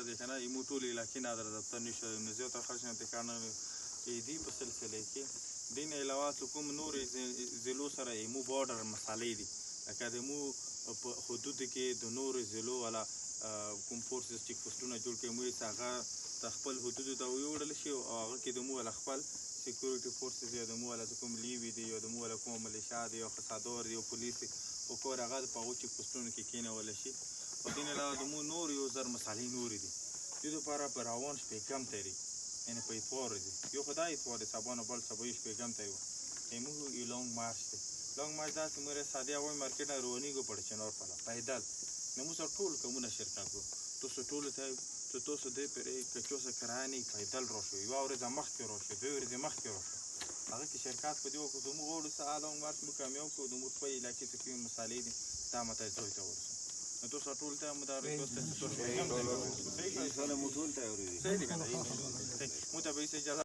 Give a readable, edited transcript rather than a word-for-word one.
دی که نه ایمو ټولې علاقې نادر دفتر نشو نو زیاته خلک نه کارونه دي په سلسله کې دین علاوه کوم نور ضلعو سره ایمو بارډر مسالې دي لکه د ایمو په حدودو کې د نورو ضلعو والا کوم فورسز چیک پوسټونه جوړ کړي موږ هغه د خپل حدودو ته ویوړل شي او هغه کې د مو والا خپل سکیورټي فورسز یا د مو والا کوم لیوي دي یا د مو والا کوم ملیشیا دي یا خصادور دي او پولیس او کور هغه په هغو چیک پوسټونو کې کېنول شي او دین علاوه د مو نور یو زر مسالې نورې دي دې دپاره په روان شپېږم تاریخ یعنې په اتوار دی یو خو دا اتوار دی سبا نه بل سبا یې شپېږم ته یو زموږ یو لانګ مارچ دی لانګ مارچ داسې موږ سادیا وایي مارکېټ نه روانېږو په چنار پله پیدل نو موږ سره ټول کومونه شرکت وو تاسو ټولو ته چې تاسو دې پرې که چا څه کرایه نه پیدل راشو یوه ورځ مخکې راشو دوه ورځې مخکې راشو هغه کې شرکت په دې وکړو زموږ غواړو څه لانګ مارچ موږ کامیاب کړو زموږ خپل علاقې ته کومې مسالې دي دا ماته ځای ته ورسو نو تاسو ټول ته مو دا ریکوست صحیح دی که نه مو ته به اجازه